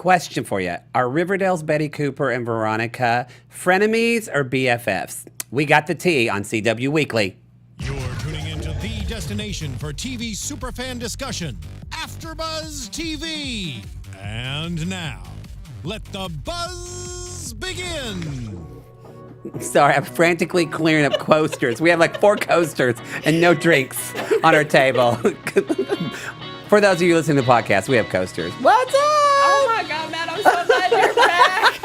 Question for you. Are Riverdale's Betty Cooper and Veronica frenemies or BFFs? We got the tea on CW Weekly. You're tuning into the destination for TV superfan discussion, Afterbuzz TV. And now, let the buzz begin. Sorry, I'm frantically clearing up coasters. We have like 4 coasters and no drinks on our table. For those of you listening to the podcast, we have coasters. What's up? Oh my God, Matt, I'm so glad you're back.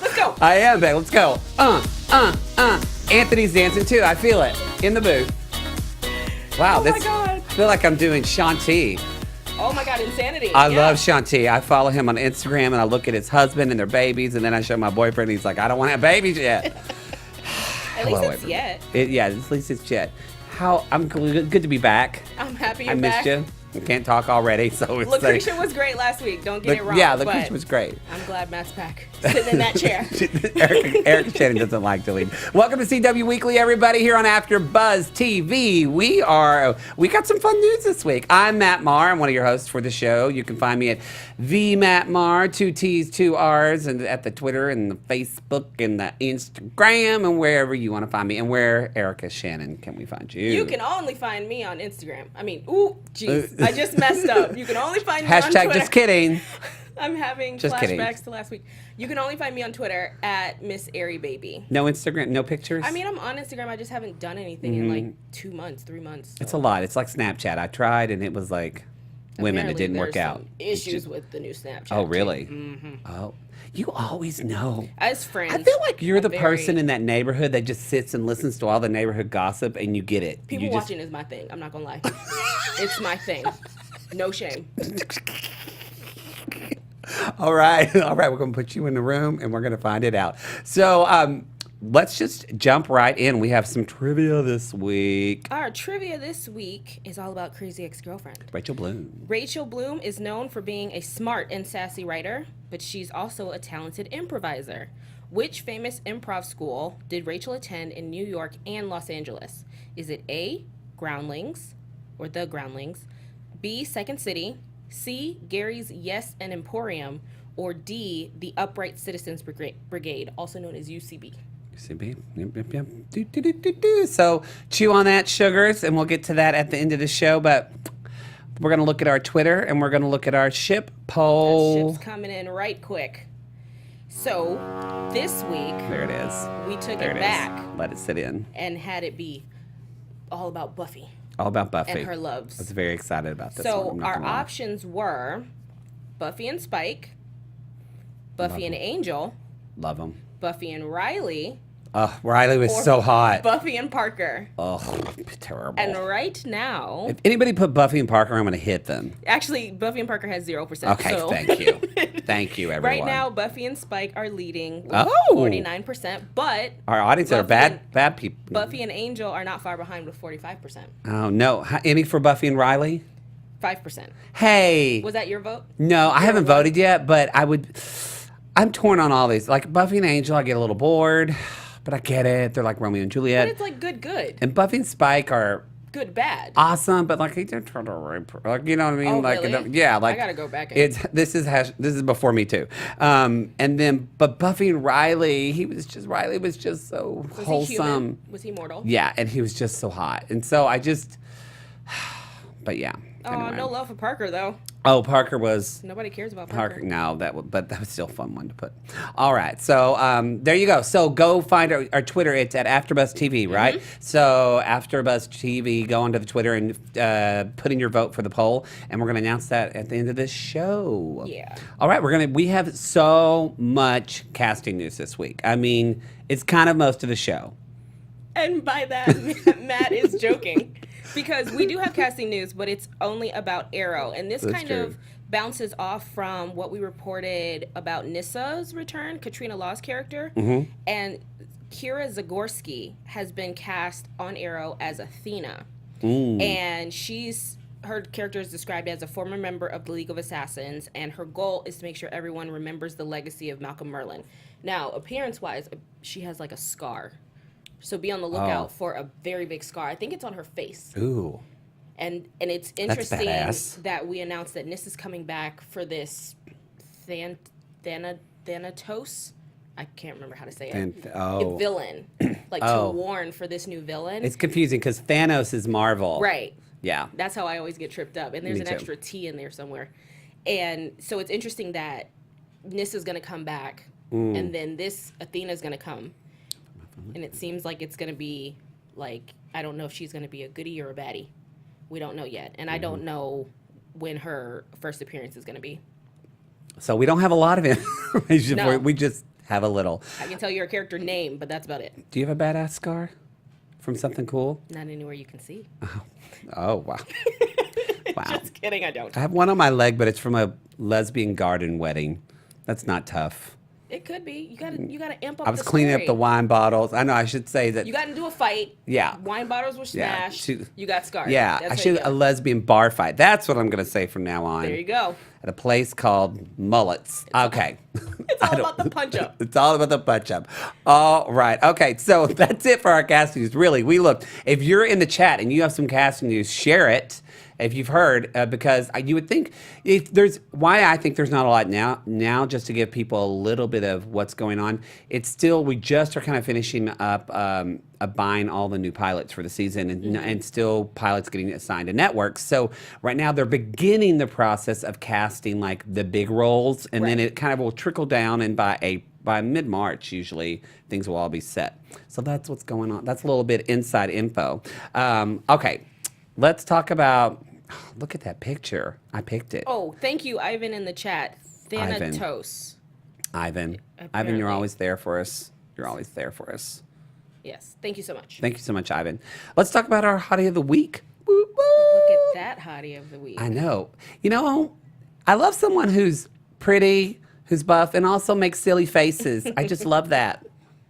Let's go. I am back. Let's go. Anthony's dancing too. I feel it in the booth. Wow, my God. I feel like I'm doing Shanti. Oh my God, insanity. I love Shanti. I follow him on Instagram and I look at his husband and their babies, and then I show my boyfriend. And he's like, I don't want to have babies yet. At least it's yet. At least it's yet. I'm good to be back. I'm happy you're I missed back. you. I can't talk already, so it's Lucretia was great last week. Don't get it wrong. Yeah, Lucretia was great. I'm glad Matt's back, sitting in that chair. Erica Shannon doesn't like to lead. Welcome to CW Weekly, everybody, here on AfterBuzz TV. We got some fun news this week. I'm Matt Marr. I'm one of your hosts for the show. You can find me at the Matt Marr, 2 T's, 2 R's, and at the Twitter and the Facebook and the Instagram and wherever you want to find me. And where, Erica Shannon, can we find you? You can only find me on Instagram. I just messed up. You can only find me on Hashtag Twitter. just kidding. I'm having Just flashbacks to last week. You can only find me on Twitter at Miss Airy Baby. No Instagram, no pictures? I mean, I'm on Instagram. I just haven't done anything in like 2 months, 3 months. So. It's a lot. It's like Snapchat. I tried, and it was like women. It didn't work out. Issues with the new Snapchat. Oh, really? Mm-hmm. Oh, you always know. As friends, I feel like you're the person in that neighborhood that just sits and listens to all the neighborhood gossip, and you get it. People watching is my thing. I'm not gonna lie. It's my thing. No shame. All right. We're going to put you in the room, and we're going to find it out. So let's just jump right in. We have some trivia this week. Our trivia this week is all about Crazy Ex-Girlfriend. Rachel Bloom. Rachel Bloom is known for being a smart and sassy writer, but she's also a talented improviser. Which famous improv school did Rachel attend in New York and Los Angeles? Is it A, Groundlings, or The Groundlings, B, Second City, C, Gary's Yes and Emporium, or D, the Upright Citizens Brigade, also known as UCB? UCB. Yep. So chew on that, sugars, and we'll get to that at the end of the show. But we're going to look at our Twitter, and we're going to look at our ship poll. That ship's coming in right quick. So this week, There it is. we took There it it back is. Let it sit in. and had it be all about Buffy All about Buffy. and her loves. I was very excited about this one. So I'm not our gonna lie. options were Buffy and Spike, Buffy and Angel, Love them. Buffy and Riley, Oh, Riley was or so hot. Buffy and Parker. Oh, terrible. And right now, If anybody put Buffy and Parker, I'm going to hit them. actually, Buffy and Parker has 0%. Okay, so. thank you. Thank you, everyone. Right now, Buffy and Spike are leading with Oh. 49%, but Our audience are Buffy bad people. Buffy and Angel are not far behind with 45%. Oh, no. Any for Buffy and Riley? 5%. Hey. Was that your vote? No, I haven't voted yet, but I'm torn on all these. Like Buffy and Angel, I get a little bored, but I get it. They're like Romeo and But Juliet. it's like good. And Buffy and Spike are Good, bad. awesome, but like they're trying to rape her. Like, you know what I mean? Oh, like, really? yeah, like I gotta go back and- this is before me too. And then, but Buffy and Riley, Riley was just so Was wholesome. he human? Was he mortal? Yeah, and he was just so hot, and so I just, but yeah. Oh, anyway. no love for Parker, though. Oh, Parker was. Nobody cares about Parker. No, but that was still a fun one to put. All right, so there you go. So go find our Twitter. It's at AfterBuzz TV, right? So AfterBuzz TV. Go onto the Twitter and put in your vote for the poll, and we're gonna announce that at the end of this show. Yeah. All right, we have so much casting news this week. I mean, it's kind of most of the show. And by that, Matt is joking. Because we do have casting news, but it's only about Arrow. And this That's kind true. of bounces off from what we reported about Nissa's return, Katrina Law's character. Mm-hmm. And Kira Zagorski has been cast on Arrow as Athena. And her character is described as a former member of the League of Assassins, and her goal is to make sure everyone remembers the legacy of Malcolm Merlyn. Now, appearance-wise, she has like a scar. So be on the lookout for a very big scar. I think it's on her face. Ooh. And it's interesting badass. that we announced that Nis is coming back for this Thanatos. I can't remember how to say it. Oh. Villain, like Oh. to warn for this new villain. It's confusing because Thanos is Marvel. Right. Yeah. That's how I always get tripped up. And there's Me an too. extra T in there somewhere. And so it's interesting that Nissa's going to come back, and then this Athena's going to come. And it seems like it's going to be, like, I don't know if she's going to be a goodie or a baddie. We don't know yet. And I don't know when her first appearance is going to be. So we don't have a lot of information No. for it. We just have a little. I can tell you her character name, but that's about it. Do you have a badass scar from something cool? Not anywhere you can see. Oh, wow. Wow. Just kidding, I don't. I have one on my leg, but it's from a lesbian garden wedding. That's not tough. It could be. You gotta amp up. I was the cleaning up story. the wine bottles. I know I should say that. You got into a fight. Yeah. Wine bottles were Yeah, smashed. she- You got scarred. Yeah, That's I how should you a go. lesbian bar fight. That's what I'm going to say from now on. There you go. At a place called Mullets. Okay. It's all about the punch up. It's all about the punch up. All right. Okay. So that's it for our casting news. Really, we looked. If you're in the chat and you have some casting news, share it. If you've heard, because you would think if there's why I think there's not a lot now just to give people a little bit of what's going on. It's still we just are kind of finishing up buying all the new pilots for the season and still pilots getting assigned to networks. So right now they're beginning the process of casting like the big roles, and then Right. it kind of will trickle down, and by mid-March usually things will all be set. So that's what's going on. That's a little bit inside info. Okay. Let's talk about. Look at that picture. I picked it. Oh, thank you, Ivan, in the chat. Ivan. Thanatos. Ivan, Apparently. you're always there for us. You're always there for us. Yes. Thank you so much. Thank you so much, Ivan. Let's talk about our hottie of the week. Woo, woo. Look at that hottie of the week. I know. You know, I love someone who's pretty, who's buff, and also makes silly faces. I just love that.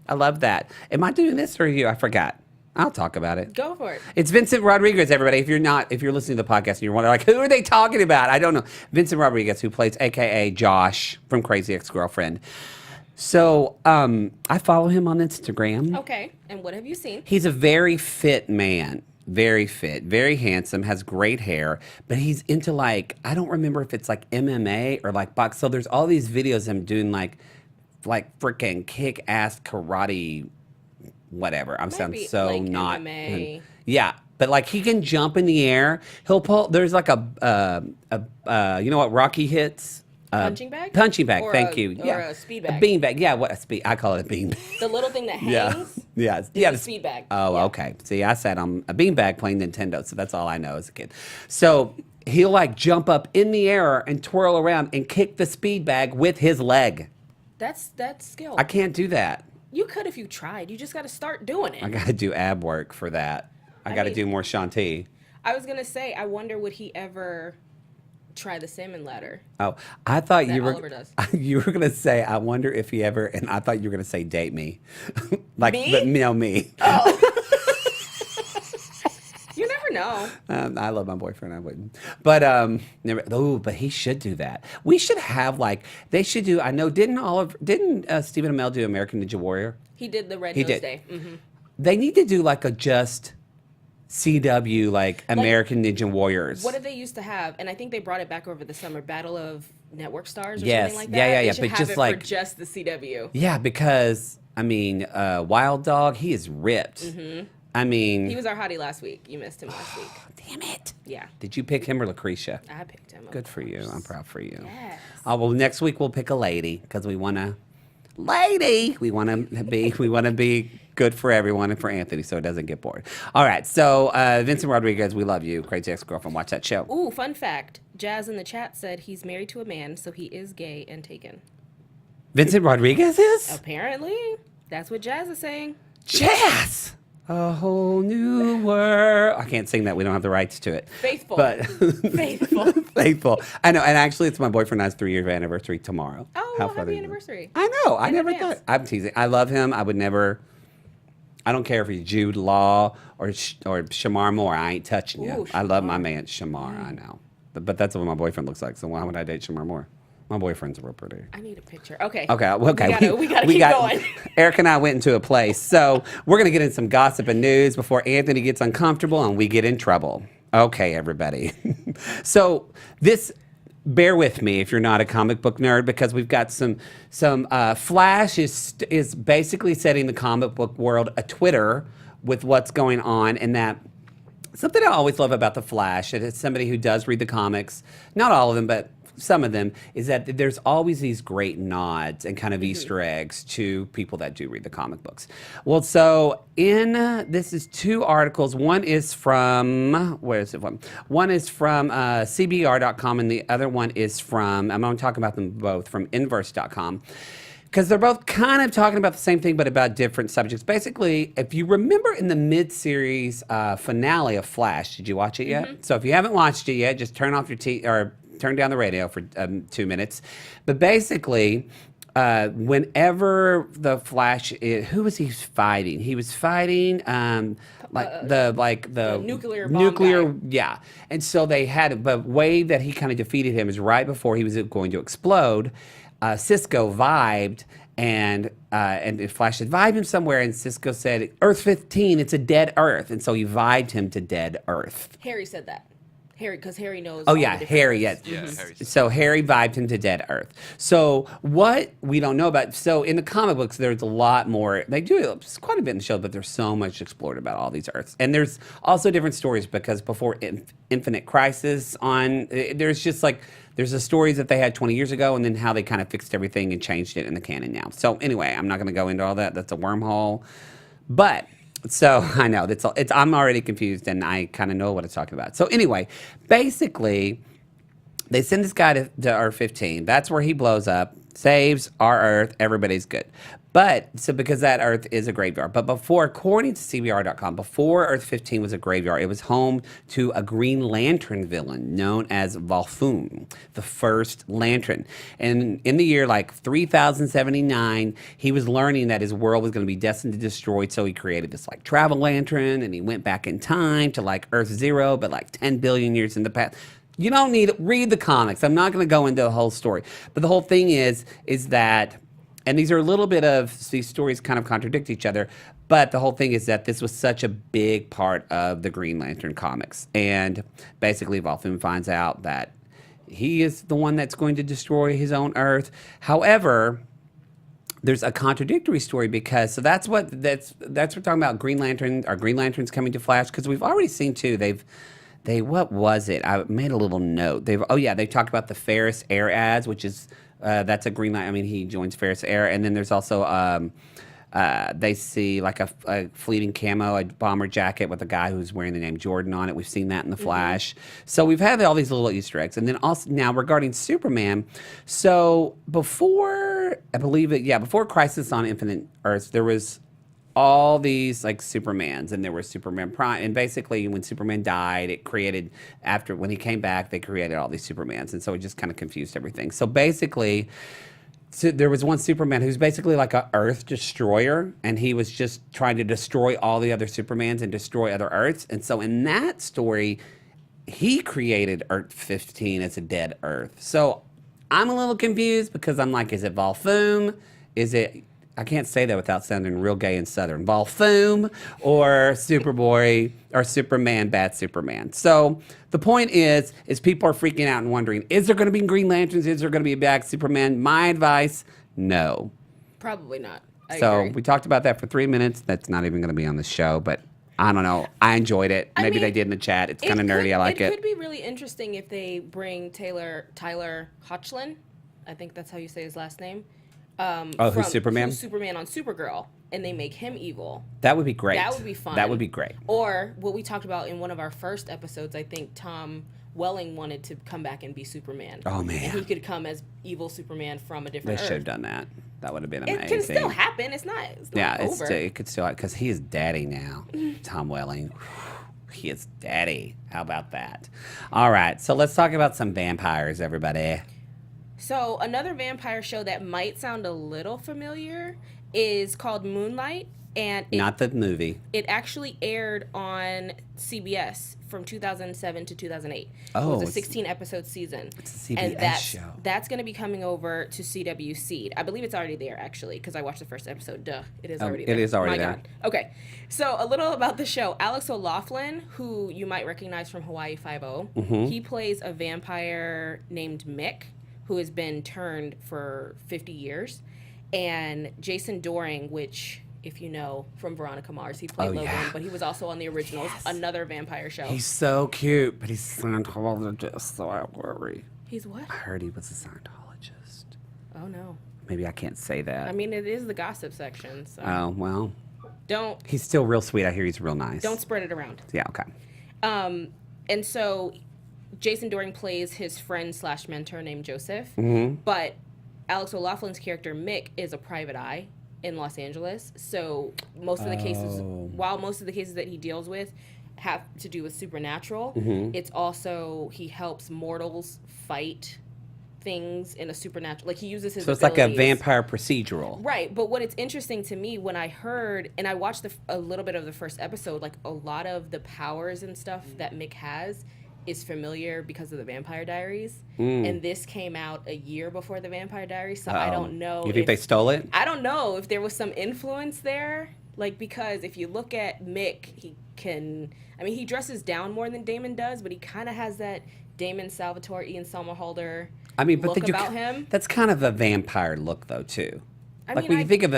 I love that. Am I doing this or you? I forgot. I'll talk about it. Go for it. It's Vincent Rodriguez, everybody. If you're listening to the podcast and you're wondering, like, who are they talking about? I don't know. Vincent Rodriguez, who plays AKA Josh from Crazy Ex-Girlfriend. So I follow him on Instagram. Okay. And what have you seen? He's a very fit man. Very fit, very handsome, has great hair, but he's into like, I don't remember if it's like MMA or like box. So there's all these videos of him doing like freaking kick-ass karate whatever. I'm sounding be so like not. MMA. Yeah, but like he can jump in the air. He'll pull. There's like a you know what Rocky hits. Punching bag? Punching bag. Or Thank a- you. or Yeah, a speed bag. A bean bag. Yeah, what a speed. I call it a bean bag. The little thing that Yeah. hangs. Yeah. is Yeah. a speed bag. Oh, Yeah. okay. See, I sat on a beanbag playing Nintendo, so that's all I know as a kid. So he'll like jump up in the air and twirl around and kick the speed bag with his leg. That's skill. I can't do that. You could if you tried. You just got to start doing it. I got to do ab work for that. I got to mean- do more Shanti. I was going to say, I wonder would he ever try the salmon ladder? Oh, I thought That you were Oliver does. you were gonna say. I wonder if he ever. And I thought you were gonna say date me, like Me? but no me. You never know. I love my boyfriend. I wouldn't. But never. Oh, but he should do that. We should have like they should do. I know. Didn't Stephen Amell do American Ninja Warrior? He did the Red He Nose did. Day. Mm-hmm. They need to do like a just CW like American Ninja Warriors. What did they used to have? And I think they brought it back over the summer. Battle of Network Stars or Yes. something like that. Yeah, yeah, They yeah, should but have just it like- for just the CW. Yeah, because I mean, Wild Dog, he is ripped. I mean, He was our hottie last week. You missed him last week. damn it. Yeah, Did you pick him or Lucretia? I picked him. of Good for you. course. I'm proud for you. Yes. Oh well, next week we'll pick a lady because we want to. Lady, we want to be good for everyone and for Anthony, so it doesn't get bored. All right, so Vincent Rodriguez, we love you, Crazy Ex-Girlfriend. Watch that show. Ooh, fun fact. Jazz in the chat said he's married to a man, so he is gay and taken. Vincent Rodriguez is Apparently, that's what Jazz is saying. Jazz. A whole new world. I can't sing that. We don't have the rights to it. Faithful. But Faithful. faithful. I know. And actually, it's my boyfriend and I's 3-year anniversary tomorrow. Oh, How well, funny happy is that? anniversary. I know. I In never advance. thought. I'm teasing. I love him. I would never. I don't care if he's Jude Law or Shamar Moore. I ain't touching you. Ooh, I love my Shamar. man Shamar. I know. But that's what my boyfriend looks like. So why would I date Shamar Moore? My boyfriend's real pretty. I need a picture. Okay. Okay, okay. We gotta keep going. Eric and I went into a place. So we're going to get in some gossip and news before Anthony gets uncomfortable and we get in trouble. Okay, everybody. So bear with me if you're not a comic book nerd, because we've got some Flash is basically setting the comic book world a Twitter with what's going on, and that something I always love about the Flash, and it's somebody who does read the comics, not all of them, but some of them, is that there's always these great nods and kind of Easter eggs to people that do read the comic books. Well, so this is 2 articles. One is from, where is it from? One is from CBR.com, and the other one is from, I'm going to talk about them both, from Inverse.com. Because they're both kind of talking about the same thing, but about different subjects. Basically, if you remember in the mid-series finale of Flash, did you watch it yet? So if you haven't watched it yet, just turn off your turn down the radio for 2 minutes. But basically, whenever the Flash, who was he fighting? He was fighting the nuclear bomb guy. Yeah. And so they had the way that he kind of defeated him is right before he was going to explode. Cisco vibed, and Flash said, vibe him somewhere, and Cisco said, Earth 15, it's a dead Earth. And so he vibed him to dead Earth. Harry said that. Because Harry knows. Oh, yeah, Harry, yes. So Harry vibed him to dead Earth. So what we don't know about, so in the comic books, there's a lot more. They do quite a bit in the show, but there's so much explored about all these Earths. And there's also different stories, because before Infinite Crisis there's just like, there's the stories that they had 20 years ago, and then how they kind of fixed everything and changed it in the canon now. So anyway, I'm not going to go into all that. That's a wormhole. But, so I know, I'm already confused, and I kind of know what it's talking about. So anyway, basically, they send this guy to Earth 15. That's where he blows up, saves our Earth, everybody's good. But, so because that Earth is a graveyard. But before, according to CBR.com, before Earth 15 was a graveyard, it was home to a Green Lantern villain known as Volthoom, the first Lantern. And in the year like 3079, he was learning that his world was going to be destined to destroy, so he created this like travel lantern, and he went back in time to like Earth 0, but like 10 billion years in the past. You don't need to read the comics. I'm not going to go into the whole story. But the whole thing is that, and these are a little bit of, these stories kind of contradict each other, but the whole thing is that this was such a big part of the Green Lantern comics. And basically, Volthoom finds out that he is the one that's going to destroy his own Earth. However, there's a contradictory story, because, so that's what we're talking about, Green Lantern, or Green Lanterns coming to Flash, because we've already seen too, what was it? I made a little note. They talked about the Ferris Air ads, which is, that's a Green Lantern. I mean, he joins Ferris Air. And then there's also, they see like a fleeting camo, a bomber jacket with a guy who's wearing the name Jordan on it. We've seen that in The Flash. So we've had all these little Easter eggs. And then also now regarding Superman, so before Crisis on Infinite Earths, there was all these like Supermans, and there was Superman Prime, and basically when Superman died, it created, when he came back, they created all these Supermans, and so it just kind of confused everything. So basically, there was one Superman who's basically like a Earth destroyer, and he was just trying to destroy all the other Supermans and destroy other Earths. And so in that story, he created Earth 15 as a dead Earth. So I'm a little confused, because I'm like, is it Volthoom? Is it, I can't say that without sounding real gay and Southern, Volthoom, or Superboy, or Superman, Bad Superman. So the point is people are freaking out and wondering, is there going to be Green Lanterns? Is there going to be a Bad Superman? My advice, no. Probably not. I so agree. We talked about that for 3 minthat's not even going to be on the show, but I don't know. I enjoyed it. Maybe they did in the chat. It's kind of nerdy. I like it. It could be really interesting if they bring Tyler Hoechlin. I think that's how you say his last name. Who's Superman? Who's Superman on Supergirl, and they make him evil. That would be great. That would be fun. That would be great. Or what we talked about in one of our first episodes, I think Tom Welling wanted to come back and be Superman. Oh, man. And he could come as evil Superman from a different Earth. They should have done that. That would have been amazing. It can still happen. It's not over. It could still, because he is daddy now. Tom Welling. He is daddy. How about that? All right, so let's talk about some vampires, everybody. So another vampire show that might sound a little familiar is called Moonlight. And Not the movie. it actually aired on CBS from 2007 to 2008. Oh, it was a 16-episode season. It's a CBS and show. That's going to be coming over to CW Seed. I believe it's already there, actually, because I watched the first episode. Duh, it is already there. It is already My there. God. Okay, so a little about the show. Alex O'Loughlin, who you might recognize from Hawaii Five-0, he plays a vampire named Mick, who has been turned for 50 years. And Jason Doring, which, if you know, from Veronica Mars, he played Logan, but he was also on the originals, another vampire show. He's so cute, but he's Scientologist, so I worry. He's what? I heard he was a Scientologist. Oh, no. Maybe I can't say that. I mean, it is the gossip section, so Oh, well. don't He's still real sweet. I hear he's real nice. spread it around. Yeah, okay. And so Jason Doring plays his friend / mentor named Joseph, but Alex O'Loughlin's character Mick is a private eye in Los Angeles. So most of the cases, while most of the cases that he deals with have to do with supernatural, it's also he helps mortals fight things in a supernatural. Like he uses his. So it's like a abilities. vampire procedural. Right, but what it's interesting to me when I heard, and I watched a little bit of the first episode, like a lot of the powers and stuff that Mick has is familiar because of the Vampire Diaries, and this came out a year before the Vampire Diaries, so I don't know. You think they stole it? I don't know if there was some influence there, like because if you look at Mick, he dresses down more than Damon does, but he kind of has that Damon Salvatore, Ian Somerhalder. I mean, but look about him. That's kind of a vampire look, though, too. When I- you think of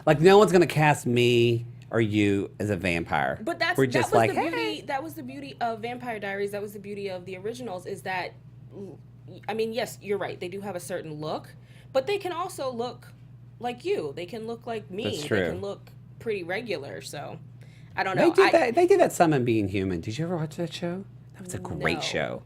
like no one's gonna cast me or you as a vampire. But that was the beauty of Vampire Diaries. That was the beauty of the originals. Is that, I mean, yes, you're right. They do have a certain look, but they can also look like you. They can look like me. That's true. They can look pretty regular. So, I don't know. They did that some in Being Human. Did you ever watch that show? That was a great No. show.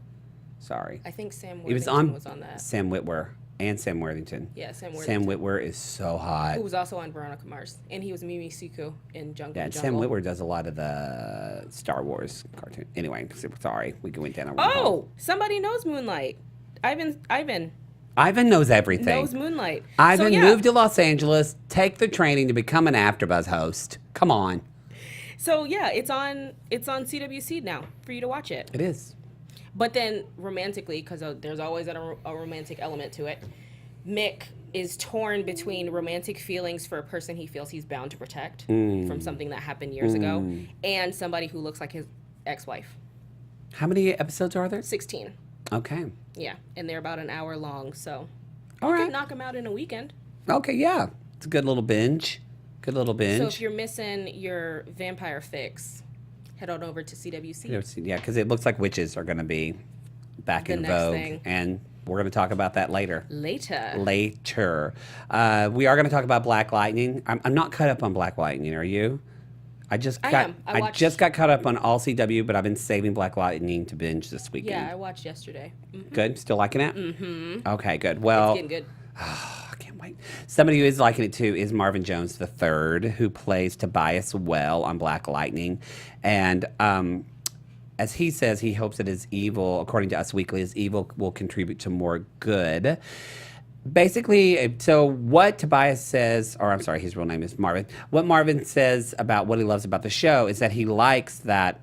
Sorry. I think Sam It was Worthington was on that. Sam Witwer and Sam Worthington. Yeah, Sam Sam Worthington. Witwer is so hot. Who was also on Veronica Mars, and he was Mimi Suku in Jungle. Yeah, and Sam Jungle. Witwer does a lot of the Star Wars cartoon. Anyway, sorry, we went down a rabbit hole. Oh, somebody knows Moonlight. Ivan Ivan knows everything. knows Moonlight. Ivan So, yeah. moved to Los Angeles, take the training to become an AfterBuzz host. Come on. So yeah, it's on CWC now for you to watch it. It is. But then romantically, because there's always a romantic element to it, Mick is torn between romantic feelings for a person he feels he's bound to protect from something that happened years ago, and somebody who looks like his ex-wife. How many episodes are there? 16. Okay. Yeah, and they're about an hour long, so All you right. can knock them out in a weekend. Okay, yeah. It's a good little binge. Good little binge. So if you're missing your vampire fix, head on over to CWC. Yeah, because it looks like witches are going to be back The in next vogue, thing. and we're going to talk about that later. Later. We are going to talk about Black Lightning. I'm not caught up on Black Lightning. Are you? I just got caught up on all CW, but I've been saving Black Lightning to binge this weekend. Yeah, I watched yesterday. Good. Still liking it? Mm-hmm. Okay, good. Well, It's getting good. I can't wait. Somebody who is liking it too is Marvin Jones III, who plays Tobias Well on Black Lightning. And as he says, he hopes that his evil, according to Us Weekly, his evil will contribute to more good. Basically, so what Tobias says, or I'm sorry, his real name is Marvin. What Marvin says about what he loves about the show is that he likes that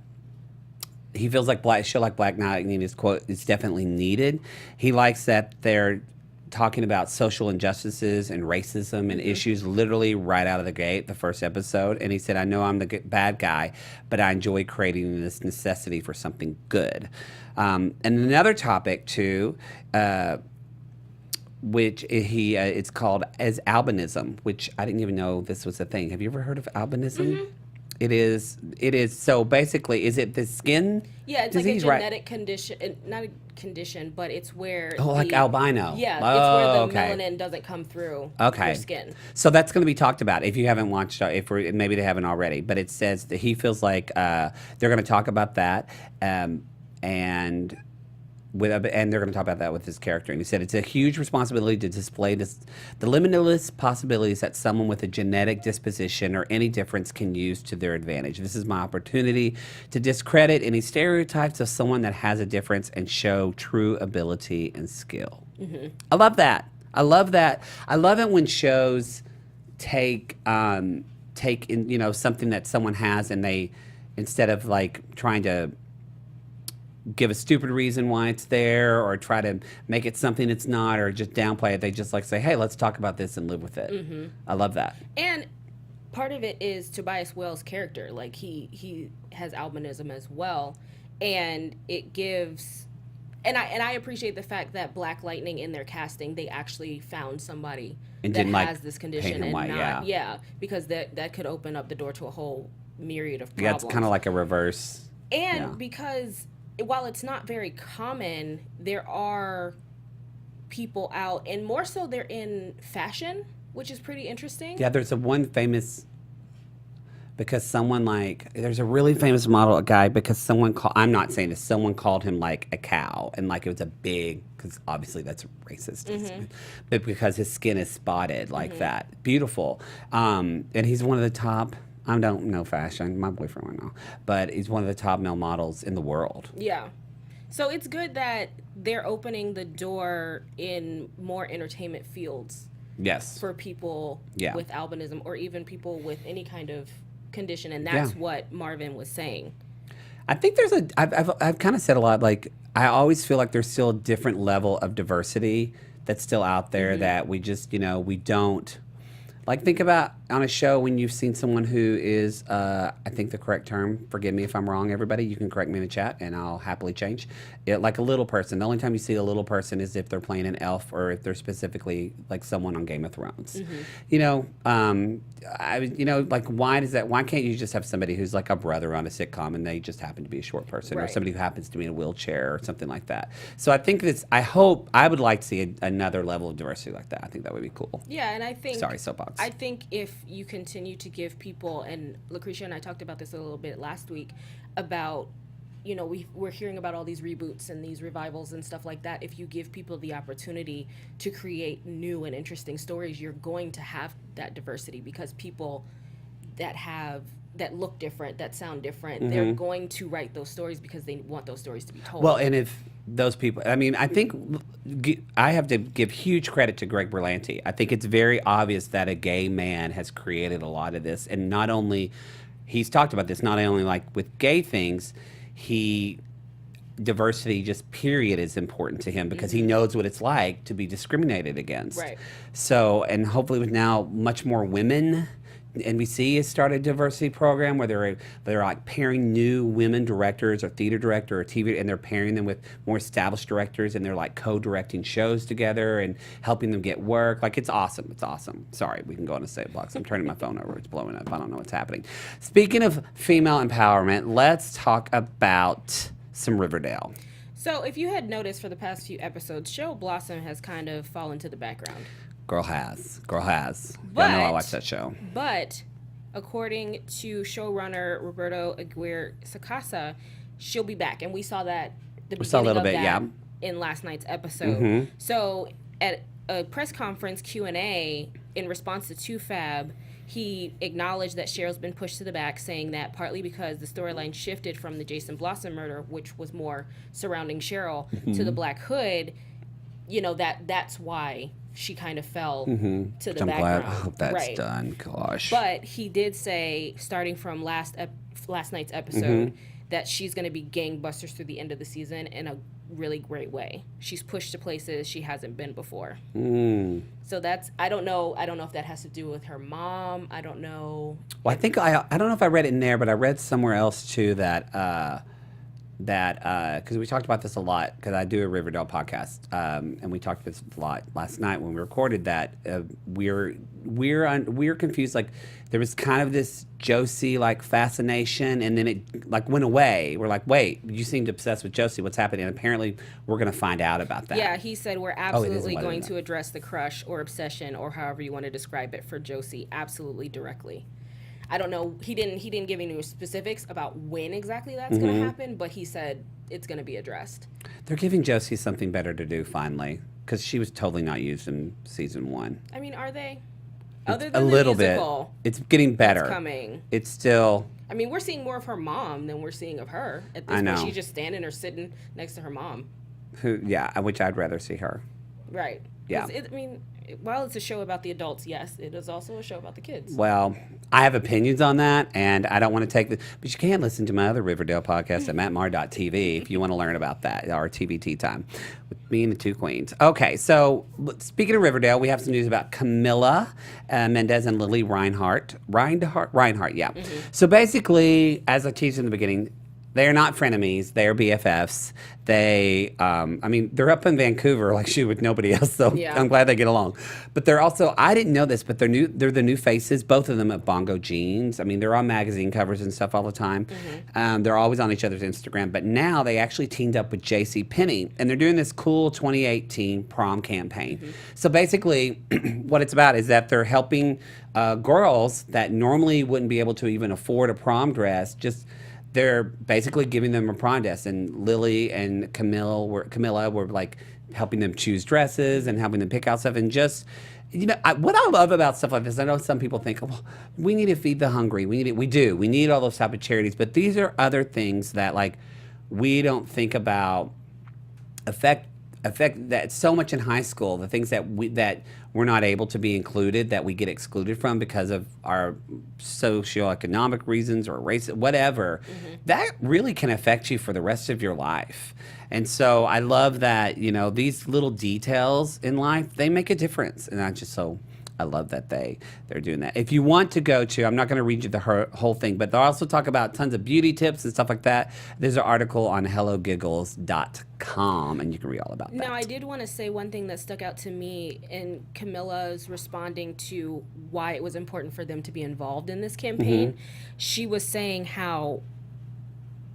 he feels like a show like Black Lightning is, quote, is definitely needed. He likes that they're talking about social injustices and racism and issues literally right out of the gate, the first episode. And he said, I know I'm the bad guy, but I enjoy creating this necessity for something good. And another topic, too, which it's called as albinism, which I didn't even know this was a thing. Have you ever heard of albinism? Mm-hmm. It is. So basically, is it the skin Yeah, it's disease, like a genetic condition, not a condition, but it's where like albino. Yeah, Oh, it's where the okay. melanin doesn't come through Okay. your skin. So that's going to be talked about if you haven't watched, maybe they haven't already. But it says that he feels like they're going to talk about that, and they're going to talk about that with his character. And he said it's a huge responsibility to display the limitless possibilities that someone with a genetic disposition or any difference can use to their advantage. This is my opportunity to discredit any stereotypes of someone that has a difference and show true ability and skill. Mm-hmm. I love that. I love that. I love it when shows take take in, something that someone has, and they, instead of like trying to give a stupid reason why it's there or try to make it something it's not or just downplay it, they just like say, hey, let's talk about this and live with it. Mm-hmm. I love that. And part of it is Tobias Whale's character. Like, he has albinism as well, and it gives... And I appreciate the fact that Black Lightning, in their casting, they actually found somebody that has this condition and white, not, because that could open up the door to a whole myriad of problems. Yeah, it's kind of like a reverse. And because while it's not very common, there are people out, and more so they're in fashion, which is pretty interesting. Yeah, there's one famous... Because someone there's a really famous model guy, because I'm not saying this, someone called him like a cow, and like it was a big, because obviously that's racist, but because his skin is spotted like that. Beautiful. And he's one of the top, I don't know fashion, my boyfriend would know, but he's one of the top male models in the world. Yeah. So it's good that they're opening the door in more entertainment fields. Yes. For people with albinism, or even people with any kind of condition, and that's what Marvin was saying. I think I've kind of said a lot, like, I always feel like there's still a different level of diversity that's still out there that we just, we don't, like, think about on a show when you've seen someone who is, I think the correct term, forgive me if I'm wrong, everybody, you can correct me in the chat and I'll happily change it, like a little person. The only time you see a little person is if they're playing an elf, or if they're specifically like someone on Game of Thrones. Like, why can't you just have somebody who's like a brother on a sitcom and they just happen to be a short person, or somebody who happens to be in a wheelchair or something like that? So I think I would like to see another level of diversity like that. I think that would be cool. Yeah, and I think... Sorry, soapbox. I think if you continue to give people, and Lucretia and I talked about this a little bit last week, about, we're hearing about all these reboots and these revivals and stuff like that. If you give people the opportunity to create new and interesting stories, you're going to have that diversity, because people that look different, that sound different, they're going to write those stories because they want those stories to be told. Well, and if those people, I mean, I think I have to give huge credit to Greg Berlanti. I think it's very obvious that a gay man has created a lot of this, and not only, he's talked about this, not only like with gay things, diversity just period is important to him, because he knows what it's like to be discriminated against. Right. So, and hopefully with now much more women, NBC has started a diversity program where they're like pairing new women directors or theater director or TV, and they're pairing them with more established directors, and they're like co-directing shows together and helping them get work. Like, it's awesome. It's awesome. Sorry, we can go on a save box. I'm turning my phone over. It's blowing up. I don't know what's happening. Speaking of female empowerment, let's talk about some Riverdale. So if you had noticed for the past few episodes, Cheryl Blossom has kind of fallen to the background. Girl has. But, I know I watched that show. But according to showrunner Roberto Aguirre Sacasa, she'll be back, and we saw that in last night's episode. So at a press conference Q&A in response to 2Fab, he acknowledged that Cheryl's been pushed to the back, saying that partly because the storyline shifted from the Jason Blossom murder, which was more surrounding Cheryl, to the Black Hood. That's why she kind of fell to the background. I'm glad. I hope that's done. Gosh. But he did say, starting from last night's episode, that she's going to be gangbusters through the end of the season in a really great way. She's pushed to places she hasn't been before. So that's, I don't know if that has to do with her mom. I don't know. Well, I think I don't know if I read it in there, but I read somewhere else too that because we talked about this a lot, because I do a Riverdale podcast, and we talked this a lot last night when we recorded that. We're confused. Like, there was kind of this Josie like fascination, and then it like went away. We're like, wait, you seemed obsessed with Josie. What's happening? And apparently, we're going to find out about that. Yeah, he said we're absolutely going to address the crush or obsession, or however you want to describe it, for Josie, absolutely directly. I don't know. He didn't give any specifics about when exactly that's going to happen, but he said it's going to be addressed. They're giving Josie something better to do finally, because she was totally not used in season 1. I mean, are they? Other than a little the musical, bit. It's getting better. It's coming. It's still. I mean, we're seeing more of her mom than we're seeing of her at this point. She's just standing or sitting next to her mom. Which I'd rather see her. Right. Yeah. While it's a show about the adults, yes, it is also a show about the kids. Well, I have opinions on that, and I don't want to take the. But you can listen to my other Riverdale podcast at mattmarr.tv if you want to learn about that, our TVT time with me and the two queens. Okay, so speaking of Riverdale, we have some news about Camilla Mendez and Lily Reinhart. Reinhart, yeah. So basically, as I teased in the beginning, they are not frenemies. They are BFFs. They, they're up in Vancouver like she with nobody else, so Yeah. I'm glad they get along. But they're also, I didn't know this, but they're the new faces, both of them at Bongo Jeans. I mean, they're on magazine covers and stuff all the time. They're always on each other's Instagram. But now they actually teamed up with JCPenney, and they're doing this cool 2018 prom campaign. So basically, what it's about is that they're helping girls that normally wouldn't be able to even afford a prom dress, they're basically giving them a prom dress, and Lily and Camilla were like helping them choose dresses and helping them pick out stuff, and just, what I love about stuff like this, I know some people think, oh, we need to feed the hungry, we need all those type of charities, but these are other things that like we don't think about affect that so much in high school, the things that we're not able to be included, that we get excluded from because of our socioeconomic reasons or race, whatever, that really can affect you for the rest of your life. And so I love that, these little details in life, they make a difference. And I love that they're doing that. If you want to go to, I'm not going to read you the whole thing, but they'll also talk about tons of beauty tips and stuff like that. There's an article on hellogiggles.com, and you can read all about that. Now, I did want to say one thing that stuck out to me, and Camilla's responding to why it was important for them to be involved in this campaign. She was saying how,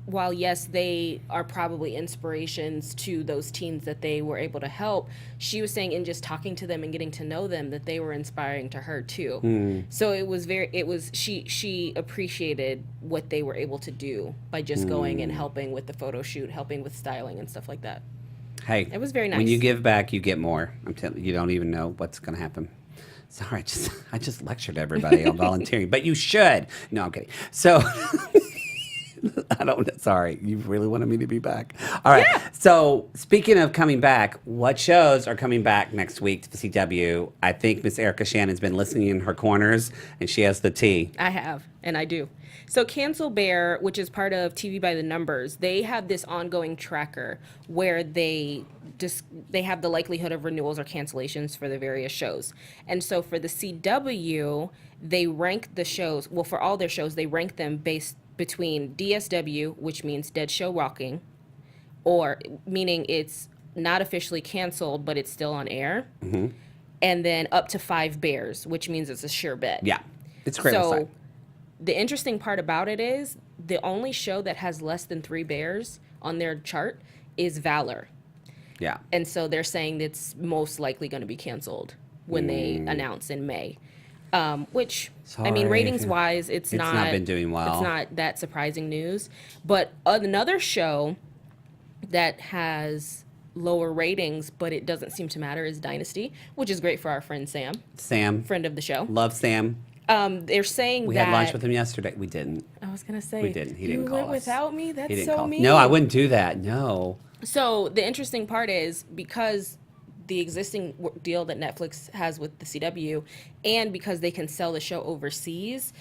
while yes, they are probably inspirations to those teens that they were able to help, she was saying in just talking to them and getting to know them that they were inspiring to her too. So she appreciated what they were able to do by just going and helping with the photo shoot, helping with styling and stuff like that. Hey, it was very nice. When you give back, you get more. I'm telling you, you don't even know what's going to happen. Sorry, I just lectured everybody on volunteering, but you should. No, I'm kidding. So. Sorry, you really wanted me to be back. All right. Yeah. So, speaking of coming back, what shows are coming back next week to the CW? I think Miss Erica Shannon's been listening in her corners, and she has the tea. I have, and I do. So, Cancel Bear, which is part of TV by the Numbers, they have this ongoing tracker where they have the likelihood of renewals or cancellations for the various shows. And so, for the CW, they rank the shows. Well, for all their shows, they rank them based between DSW, which means Dead Show Walking, or meaning it's not officially canceled, but it's still on air, and then up to 5 bears, which means it's a sure bet. Yeah, it's a cradle site. The interesting part about it is the only show that has less than 3 bears on their chart is Valor. Yeah. And so they're saying it's most likely going to be canceled when they announce in May. Which, I mean, ratings-wise, it's not been doing well. It's not that surprising news. But another show that has lower ratings, but it doesn't seem to matter, is Dynasty, which is great for our friend Sam. Sam. Friend of the show. Love Sam. They're saying we had lunch with him yesterday. We didn't. I was going to say. We didn't. He didn't call us. You went without me? That's so mean. No, I wouldn't do that. No. So the interesting part is because the existing deal that Netflix has with the CW, and because they can sell the show overseas,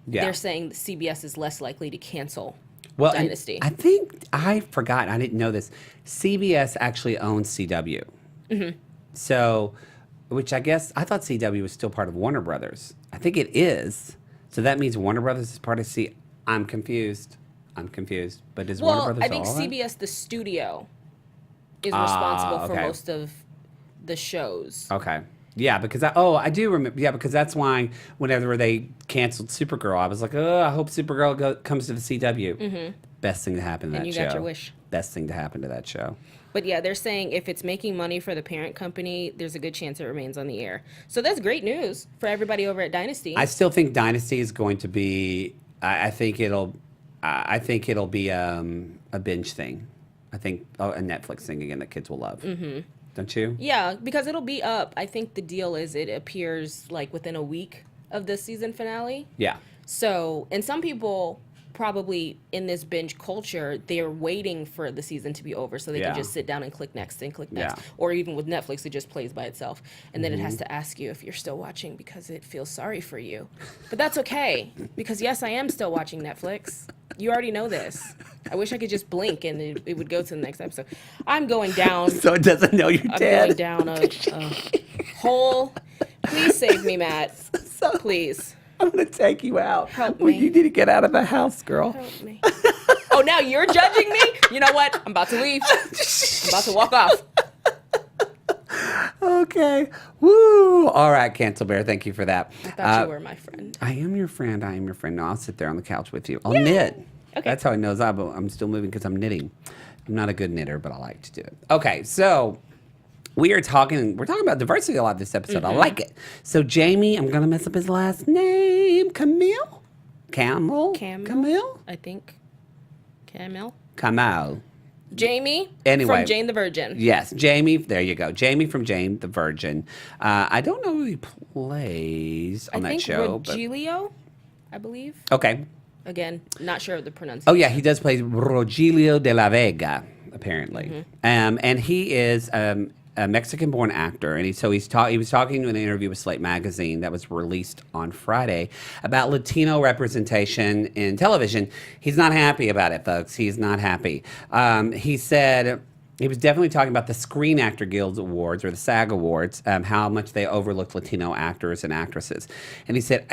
they're saying that CBS is less likely to cancel Dynasty. I think I forgot. I didn't know this. CBS actually owns CW. So, which I guess I thought CW was still part of Warner Brothers. I think it is. So that means Warner Brothers is part of I'm confused. But is Warner Brothers I think all CBS, the studio, is responsible for most of the shows. Okay. Yeah, because I do remember. Yeah, because that's why whenever they canceled Supergirl, I was like, oh, I hope Supergirl comes to the CW. Best thing to happen to that show. And you got your wish. Best thing to happen to that show. But yeah, they're saying if it's making money for the parent company, there's a good chance it remains on the air. So that's great news for everybody over at Dynasty. I still think Dynasty is going to be. I think it'll be a binge thing. I think a Netflix thing again that kids will love. Don't you? Yeah, because it'll be up. I think the deal is it appears like within a week of the season finale. Yeah. So, and some people probably in this binge culture, they're waiting for the season to be over so they Yeah. can just sit down and click next and click next. Yeah. Or even with Netflix, it just plays by itself. And then it has to ask you if you're still watching because it feels sorry for you. But that's okay, because yes, I am still watching Netflix. You already know this. I wish I could just blink and it would go to the next episode. I'm going down. So it doesn't know you're I'm dead. going down a hole. Please save me, Matt. Please. I'm going to take you out. Help Well, me. you need to get out of the house, girl. Help me. Oh, now you're judging me? You know what? I'm about to leave. I'm about to walk off. Okay. Woo. All right, Cancel Bear. Thank you for that. I thought you were my friend. I am your friend. I am your friend. No, I'll sit there on the couch with you. I'll knit. Okay. That's how he knows I'm still moving because I'm knitting. I'm not a good knitter, but I like to do it. Okay, so we're talking about diversity a lot this episode. I like it. So Jamie, I'm gonna mess up his last name. Camille? Camille? I think. Camille. Camille. Jamie. Anyway. From Jane the Virgin. Yes, Jamie. There you go. Jamie from Jane the Virgin. I don't know who he plays on that show. Rogelio, I believe. Okay. Again, not sure of the pronunciation. Oh yeah, he does play Rogelio de la Vega, apparently, and he is a Mexican-born actor, and he was talking in an interview with Slate Magazine that was released on Friday about Latino representation in television. He's not happy about it, folks. He's not happy. He said. He was definitely talking about the Screen Actor Guild Awards, or the SAG Awards, how much they overlooked Latino actors and actresses. And he said,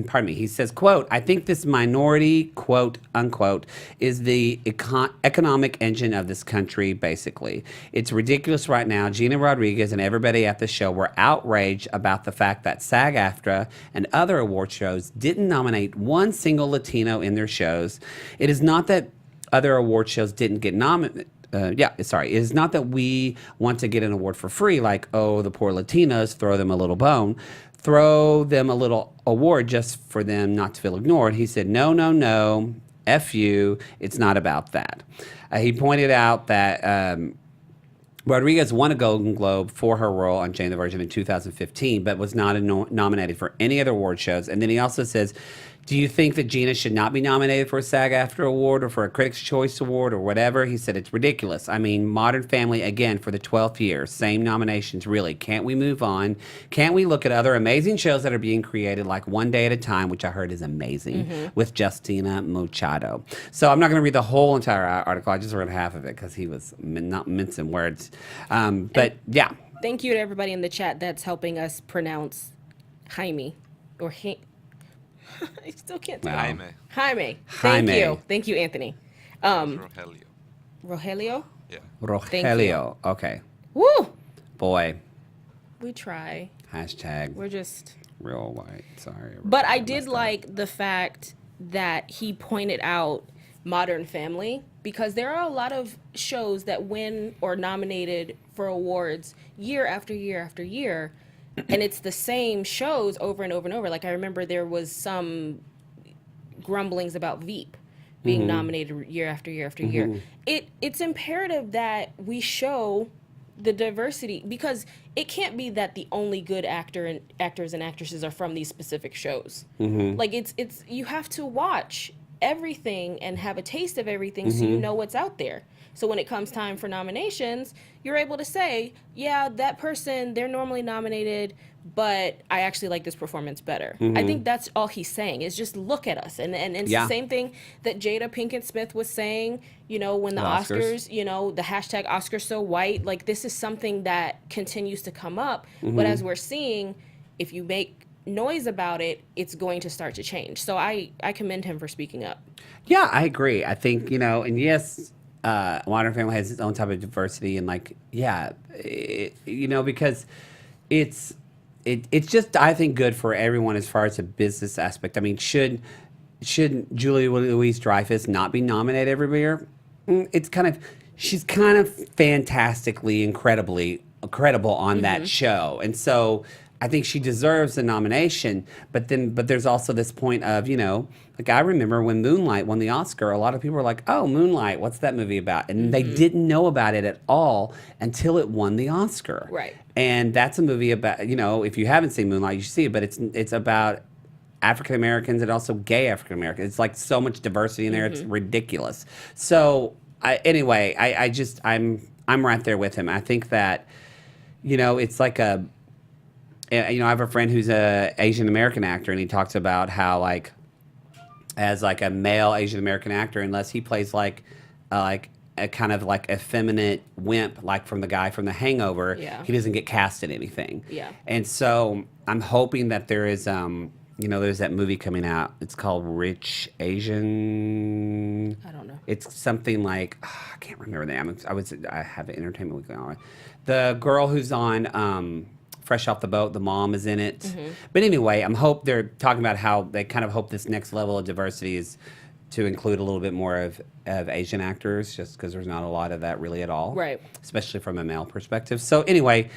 pardon me, he says, quote, I think this minority, quote, unquote, is the economic engine of this country, basically. It's ridiculous right now. Gina Rodriguez and everybody at the show were outraged about the fact that SAG-AFTRA and other award shows didn't nominate one single Latino in their shows. It is not that other award shows didn't get nominated. It is not that we want to get an award for free, like, oh, the poor Latinas, throw them a little bone. Throw them a little award just for them not to feel ignored. He said, no, F you, it's not about that. He pointed out that Rodriguez won a Golden Globe for her role on Jane the Virgin in 2015, but was not nominated for any other award shows. And then he also says, do you think that Gina should not be nominated for a SAG-AFTRA award or for a Critics' Choice Award or whatever? He said, it's ridiculous. I mean, Modern Family, again, for the 12th year, same nominations, really. Can't we move on? Can't we look at other amazing shows that are being created, like One Day at a Time, which I heard is amazing, with Justina Machado. So I'm not going to read the whole entire article. I just read half of it because he was not mincing words. But, yeah. Thank you to everybody in the chat that's helping us pronounce Jaime. Or I still can't tell. Jaime. Thank you, Anthony. Rogelio. Rogelio? Yeah. Rogelio. Okay. Woo! Boy. We try. Hashtag We're just... real white. Sorry. But I did like the fact that he pointed out Modern Family, because there are a lot of shows that win or nominated for awards year after year after year, and it's the same shows over and over and over. Like, I remember there was some grumblings about Veep being nominated year after year after year. It's imperative that we show the diversity, because it can't be that the only good actors and actresses are from these specific shows. Like, it's you have to watch everything and have a taste of everything so you know what's out there. So when it comes time for nominations, you're able to say, yeah, that person, they're normally nominated, but I actually like this performance better. I think that's all he's saying, is just look at us. And it's the same thing that Jada Pinkett Smith was saying, you know, when the Oscars, you know, the hashtag Oscars so white, like, this is something that continues to come up. But as we're seeing, if you make noise about it, it's going to start to change. So I commend him for speaking up. Yeah, I agree. I think, you know, and yes, Modern Family has its own type of diversity, and like, you know, because it's just, I think, good for everyone as far as a business aspect. I mean, should Julia Louis-Dreyfus not be nominated every year? She's kind of fantastically, incredibly credible on that show, and so I think she deserves the nomination. But there's also this point of, you know, like, I remember when Moonlight won the Oscar, a lot of people were like, oh, Moonlight, what's that movie about? And they didn't know about it at all until it won the Oscar. Right. And that's a movie about, you know, if you haven't seen Moonlight, you should see it, but it's about African Americans and also gay African Americans. It's like so much diversity in there. It's ridiculous. So I'm right there with him. I think that, it's like I have a friend who's a Asian American actor, and he talks about how like as like a male Asian American actor, unless he plays like a kind of like effeminate wimp, like from the guy from The Hangover, he doesn't get cast in anything. Yeah. And so I'm hoping that there is, there's that movie coming out. It's called Rich Asian. I don't know. It's something like, I can't remember the name. I have an entertainment week going on. The girl who's on Fresh Off the Boat, the mom is in it. But anyway, they're talking about how they kind of hope this next level of diversity is to include a little bit more of Asian actors, just because there's not a lot of that really at all. Right. Especially from a male perspective. So anyway,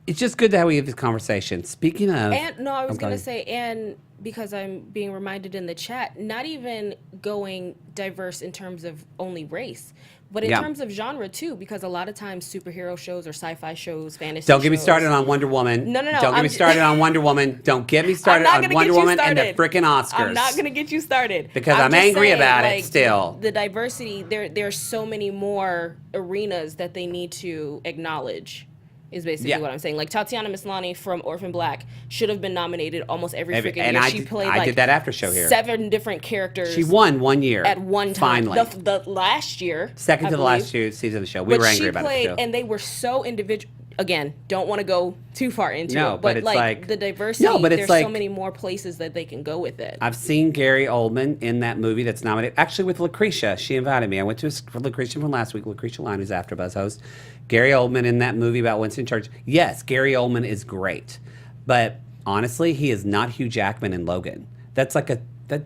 it's just good that we have this conversation. Speaking of... I was going to say, and because I'm being reminded in the chat, not even going diverse in terms of only race, but in terms of genre too, because a lot of times superhero shows or sci-fi shows, fantasy Don't get me shows- started on Wonder Woman. No. Don't get me started on Wonder Woman. Don't get me started on Wonder Woman and the freaking Oscars. I'm not going to get you started. Because I'm just angry saying, about like, it still. The diversity, there's so many more arenas that they need to acknowledge. Is basically what I'm saying. Like Tatiana Maslany from Orphan Black should have been nominated almost every freaking year. I did that after show here. 7 different characters. She won one year at one time. Finally, the last year, second to the last year season of the show. We were angry about it too. And they were so individual. Again, don't want to go too far into it, but it's like the diversity. No, but it's there's like, so many more places that they can go with it. I've seen Gary Oldman in that movie that's nominated. Actually, with Lucretia, she invited me. I went to Lucretia from last week. Lucretia Line, who's AfterBuzz host. Gary Oldman in that movie about Winston Churchill. Yes, Gary Oldman is great, but honestly, he is not Hugh Jackman in Logan. That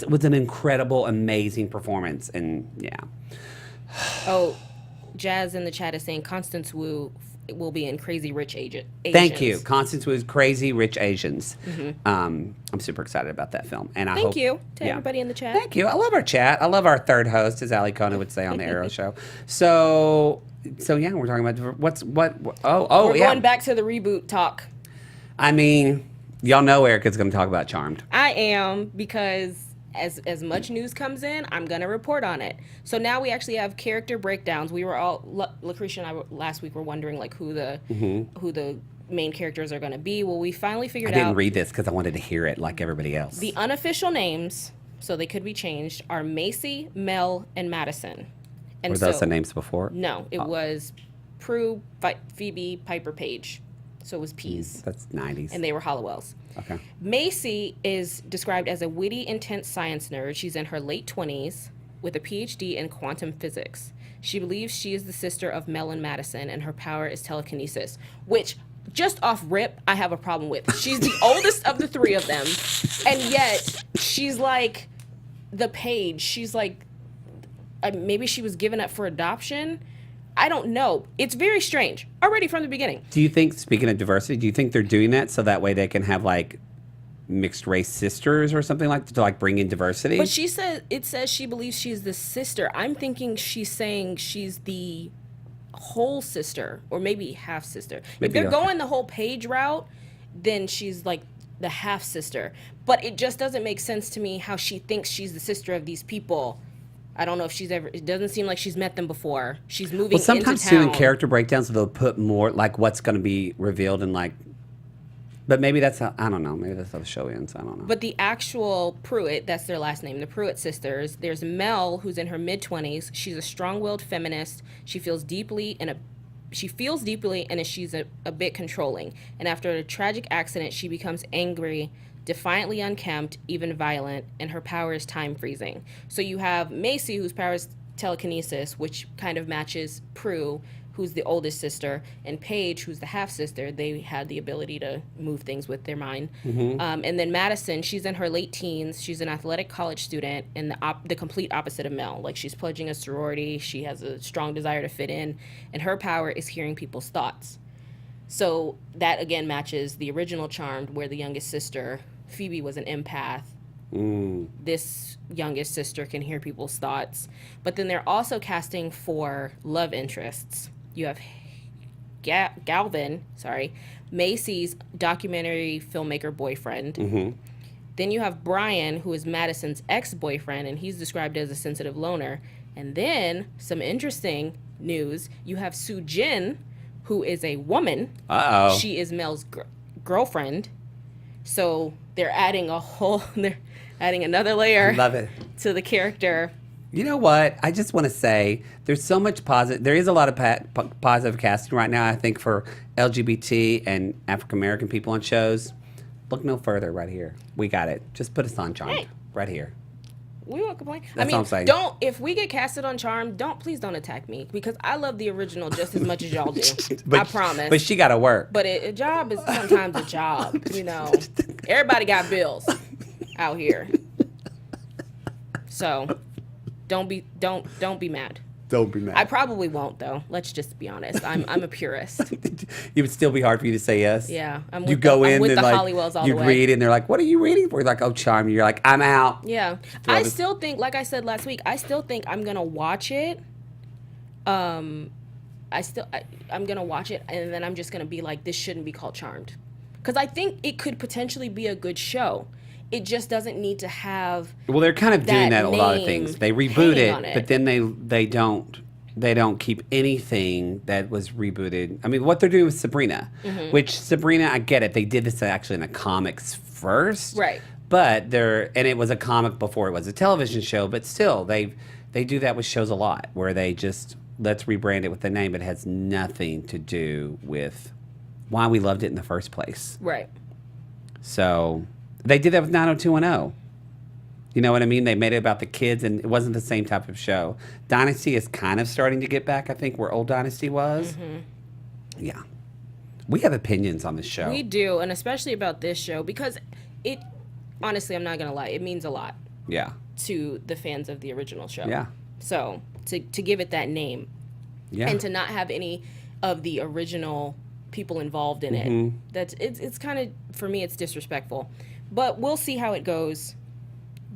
was an incredible, amazing performance, and yeah. Oh, Jazz in the chat is saying Constance Wu will be in Crazy Rich Asians. Thank you. Constance Wu's Crazy Rich Asians. I'm super excited about that film. And Thank you to everybody in the chat. Thank you. I love our chat. I love our third host, as Alikona would say on the Arrow show. So yeah, we're talking about we're going back to the reboot talk. I mean, y'all know Erica's going to talk about Charmed. I am, because as much news comes in, I'm going to report on it. So now we actually have character breakdowns. We were all, Lucretia and I last week were wondering like who the main characters are going to be. Well, we finally figured out. I didn't read this because I wanted to hear it like everybody else. The unofficial names, so they could be changed, are Macy, Mel, and Madison. And were those the names before? No, it was Prue, Phoebe, Piper, Paige. So it was P's. That's 90s. And they were Hollowells. Okay. Macy is described as a witty, intense science nerd. She's in her late 20s with a PhD in quantum physics. She believes she is the sister of Mel and Madison, and her power is telekinesis, which, just off rip, I have a problem with. She's the oldest of the three of them, and yet she's like the Paige. She's like, maybe she was given up for adoption. I don't know. It's very strange already from the beginning. Do you think, speaking of diversity, do you think they're doing that so that way they can have like mixed race sisters or something like that to like bring in diversity? But it says she believes she's the sister. I'm thinking she's saying she's the whole sister or maybe half sister. If they're going the whole Paige route, then she's like the half sister. But it just doesn't make sense to me how she thinks she's the sister of these people. I don't know if she's ever. It doesn't seem like she's met them before. She's moving into town. Sometimes too in character breakdowns they'll put more like what's going to be revealed and like. But maybe that's how, I don't know. Maybe that's how the show ends. I don't know. But the actual Pruitt, that's their last name, the Pruitt sisters. There's Mel, who's in her mid-20s. She's a strong-willed feminist. She feels deeply and she's a bit controlling. And after a tragic accident, she becomes angry, defiantly unkempt, even violent, and her power is time freezing. So you have Macy, whose power is telekinesis, which kind of matches Prue, who's the oldest sister, and Paige, who's the half sister. They had the ability to move things with their mind. And then Madison, she's in her late teens. She's an athletic college student and the complete opposite of Mel. Like, she's pledging a sorority. She has a strong desire to fit in, and her power is hearing people's thoughts. So that again matches the original Charmed, where the youngest sister, Phoebe, was an empath. This youngest sister can hear people's thoughts. But then they're also casting for love interests. You have Galvin, Macy's documentary filmmaker boyfriend. Then you have Brian, who is Madison's ex-boyfriend, and he's described as a sensitive loner. And then, some interesting news, you have Soo Jin, who is a woman. Uh-oh. She is Mel's girlfriend. So they're adding another layer Love it. to the character. You know what? I just want to say there's so much positive. There is a lot of positive casting right now, I think, for LGBT and African American people on shows. Look no further right here. We got it. Just put us on Charmed. Hey. Right here. We won't complain. That's all I'm saying. If we get casted on Charmed, please don't attack me, because I love the original just as much as y'all do. I promise. But she got to work. But a job is sometimes a job, you know. Everybody got bills out here. So don't be mad. Don't be mad. I probably won't, though. Let's just be honest. I'm a purist. It would still be hard for you to say yes. Yeah, I'm You go in with and the like Hollywells all you the way. read and they're like, "What are you reading for?" You're like, "Oh, Charmed." You're like, "I'm out." Yeah, I still think, like I said last week, I still think I'm gonna watch it. I'm gonna watch it, and then I'm just gonna be like, this shouldn't be called Charmed, because I think it could potentially be a good show. It just doesn't need to have. Well, they're kind of doing that that a lot of name things. They reboot hanging on it, it. but then they don't keep anything that was rebooted. I mean, what they're doing with Sabrina, Mm-hmm. which Sabrina, I get it. They did this actually in the comics first, Right. But it was a comic before it was a television show. But still, they do that with shows a lot, where they just let's rebrand it with the name. It has nothing to do with why we loved it in the first place. Right. So they did that with 90210. You know what I mean? They made it about the kids, and it wasn't the same type of show. Dynasty is kind of starting to get back, I think, where old Dynasty was. Mm-hmm. Yeah. We have opinions on this show. We do, and especially about this show, because it, honestly, I'm not going to lie, it means a lot Yeah. to the fans of the original show. Yeah. So, to give it that name, Yeah. and to not have any of the original people involved in Mm-hmm. it, it's kind of, for me, it's disrespectful. But we'll see how it goes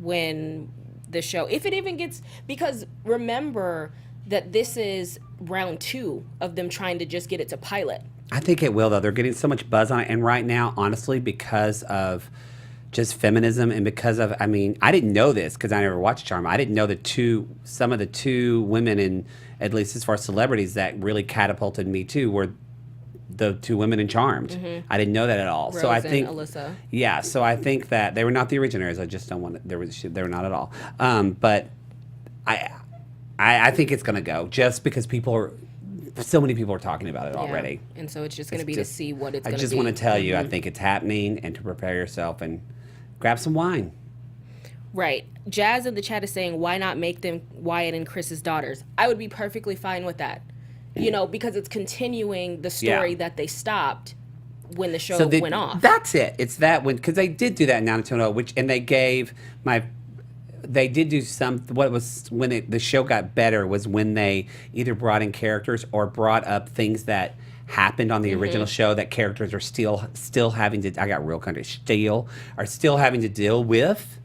when the show, if it even gets, because remember that this is round 2 of them trying to just get it to pilot. I think it will, though. They're getting so much buzz on it. And right now, honestly, because of just feminism and because of, I mean, I didn't know this because I never watched Charm. I didn't know some of the two women, in, at least as far as celebrities, that really catapulted me too were the 2 women in Charmed. Mm-hmm. I didn't know that at all. Rose so I think and Alyssa. Yeah, so I think that they were not the originators. I just don't want to, they were not at all. But I think it's going to go just because so many people are talking about it already. And so it's just going to be to see what it's going to be. I just want to tell you, Mm-hmm. I think it's happening, and to prepare yourself and grab some wine. Right. Jazz in the chat is saying, why not make them Wyatt and Chris's daughters? I would be perfectly fine with that. You know, because it's continuing the story that they stopped when the show went off. That's it. It's that one, because they did do that in 90210, and they did do when the show got better was when they either brought in characters or brought up things that happened on the original show that characters are still having to, I got real country, are still having to deal with.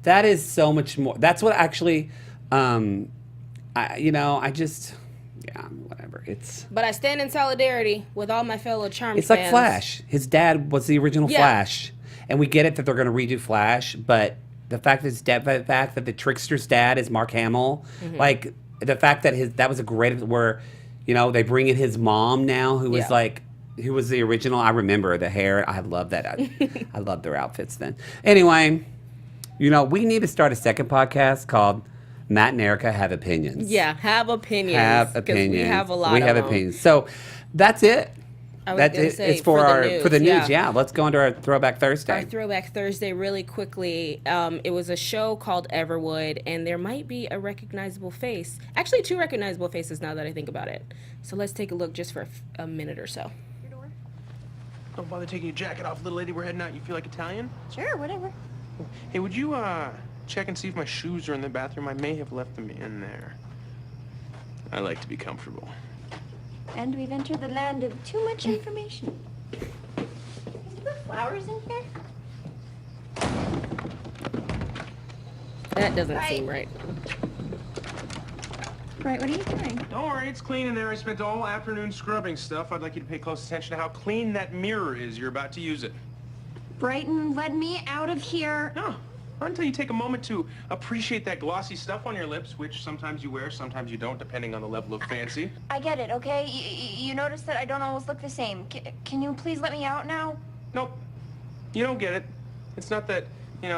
That is so much more. That's what actually, whatever. But I stand in solidarity with all my fellow Charmed It's fans. like Flash. His dad was the original Flash. And we get it that they're going to redo Flash, but the fact that the trickster's dad is Mark Hamill, like the fact that that was a great, where, they bring in his mom now, who was who was the original. I remember the hair. I love that. I loved their outfits then. Anyway, we need to start a second podcast called Matt and Erica Have Opinions. Yeah, have opinions. Have opinions. We have a lot We of have them. opinions. So that's it. That's it. It's for the news. Yeah. Let's go into our Throwback Thursday. Our Throwback Thursday, really quickly. It was a show called Everwood, and there might be a recognizable face. Actually, 2 recognizable faces now that I think about it. So let's take a look just for a minute or so. Don't bother taking your jacket off, little lady. We're heading out. You feel like Italian? Sure, whatever. Hey, would you check and see if my shoes are in the bathroom? I may have left them in there. I like to be comfortable. And we've entered the land of too much information. Is there flowers in here? That doesn't seem right. Right, what are you doing? Don't worry, it's clean in there. I spent all afternoon scrubbing stuff. I'd like you to pay close attention to how clean that mirror is. You're about to use it. Brighton, let me out of here. No, not until you take a moment to appreciate that glossy stuff on your lips, which sometimes you wear, sometimes you don't, depending on the level of fancy. I get it, okay? You notice that I don't always look the same. Can you please let me out now? Nope, you don't get it. It's not that,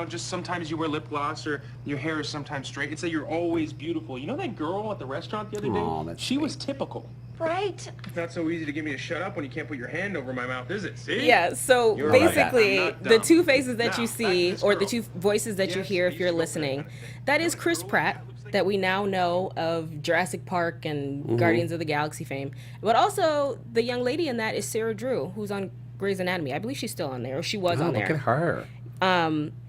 just sometimes you wear lip gloss or your hair is sometimes straight. It's that you're always beautiful. You know that girl at the restaurant the other day? Aw, that's she was sweet. typical. Right? It's not so easy to get me to shut up when you can't put your hand over my mouth, is it? See? Yeah, so You're right. basically, I'm not the dumb. two faces that Now, you back see, to this or the girl. two voices that you Yes, hear if you you're spoke listening, that kind of thing. that is Chris Pratt, that we now know of Jurassic Park and Guardians of the Galaxy fame. But also, the young lady in that is Sarah Drew, who's on Grey's Anatomy. I believe she's still on there, or she was Oh, on look there. at her.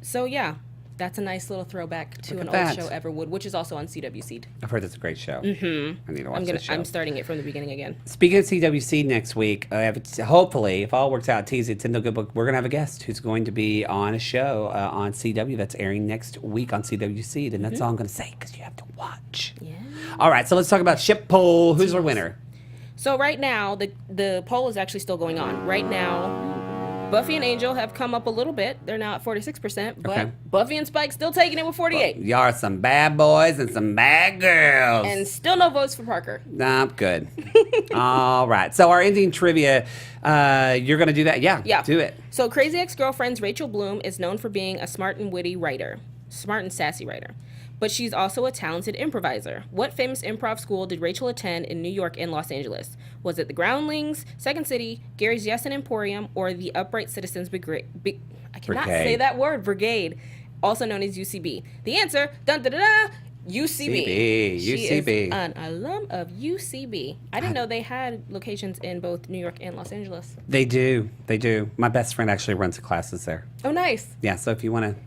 So yeah, that's a nice little throwback to Look an at old that. show, Everwood, which is also on CWC. I've heard it's a great show. Mm-hmm. I need to watch this show. I'm starting it from the beginning again. Speaking of CWC next week, hopefully, if all works out, Tease It's in the Good Book, we're going to have a guest who's going to be on a show on CW that's airing next week on CWC. And that's all I'm going to say because you have to watch. Yeah. All right, so let's talk about Ship Poll. Who's our winner? So right now, the poll is actually still going on. Right now, Buffy and Angel have come up a little bit. They're now at 46%, but Okay. Buffy and Spike still taking it with 48. Y'all are some bad boys and some bad girls. And still no votes for Parker. Nah, good. All right. So our ending trivia, you're going to do that? Yeah. Do it. So Crazy Ex-Girlfriend's Rachel Bloom is known for being a smart and witty writer. Smart and sassy writer. But she's also a talented improviser. What famous improv school did Rachel attend in New York and Los Angeles? Was it the Groundlings, Second City, Gary's Yes and Emporium, or the Upright Citizens Brigade? I cannot say that word, Brigade, also known as UCB. The answer, dun-da-da-da, UCB. She UCB. is an alum of UCB. I didn't know they had locations in both New York and Los Angeles. They do. They do. My best friend actually runs classes there. Oh, nice. Yeah, so if you want to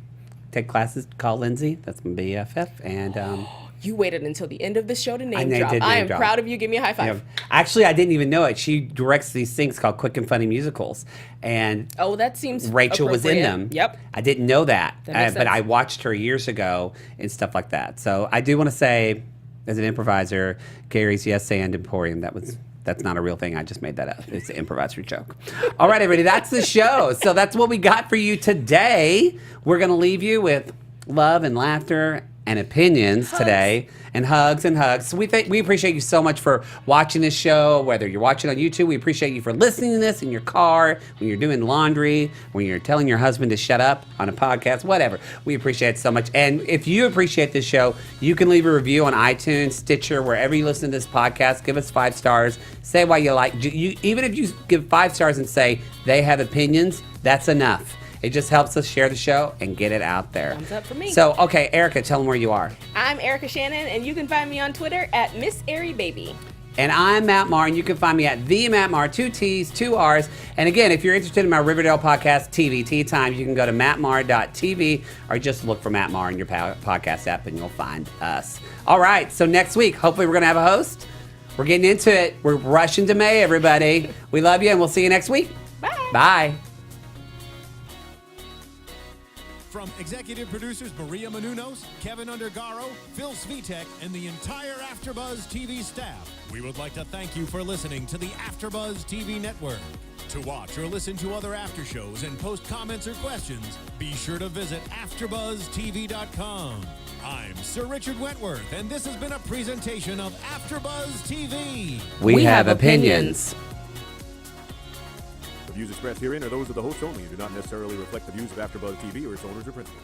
take classes, call Lindsay. That's my BFF. And You waited until the end of the show to name did drop. name I am drop. proud of you. Give me a high five. actually, I didn't even know it. She directs these things called Quick and Funny Musicals. And Oh, that seems Rachel was in appropriate. them. Yep. I didn't know that. That makes But sense. I watched her years ago and stuff like that. So I do want to say, as an improviser, Gary's Yes and Emporium, that's not a real thing. I just made that up. It's an improviser joke. All right, everybody, that's the show. So that's what we got for you today. We're going to leave you with love and laughter and opinions today, and hugs and hugs. So we appreciate you so much for watching this show, whether you're watching on YouTube. We appreciate you for listening to this in your car, when you're doing laundry, when you're telling your husband to shut up on a podcast, whatever. We appreciate it so much. And if you appreciate this show, you can leave a review on iTunes, Stitcher, wherever you listen to this podcast. Give us 5 stars. Say why you like. Even if you give 5 stars and say they have opinions, that's enough. It just helps us share the show and get it out there. Thumbs up for me. So, okay, Erica, tell them where you are. I'm Erica Shannon, and you can find me on Twitter at Miss Airy Baby. And I'm Matt Marr, and you can find me at the Matt Marr, 2 T's, 2 R's. And again, if you're interested in my Riverdale podcast, TV, Tea Times, you can go to mattmarr.tv or just look for Matt Marr in your podcast app, and you'll find us. All right, so next week, hopefully we're going to have a host. We're getting into it. We're rushing to May, everybody. We love you, and we'll see you next week. Bye. Bye. From executive producers Maria Menounos, Kevin Undergaro, Phil Svitek, and the entire Afterbuzz TV staff, we would like to thank you for listening to the Afterbuzz TV network. To watch or listen to other after shows and post comments or questions, be sure to visit AfterbuzzTV.com. I'm Sir Richard Wentworth, and this has been a presentation of Afterbuzz TV. We have opinions. The views expressed herein are those of the hosts only and do not necessarily reflect the views of AfterBuzz TV or its owners or principals.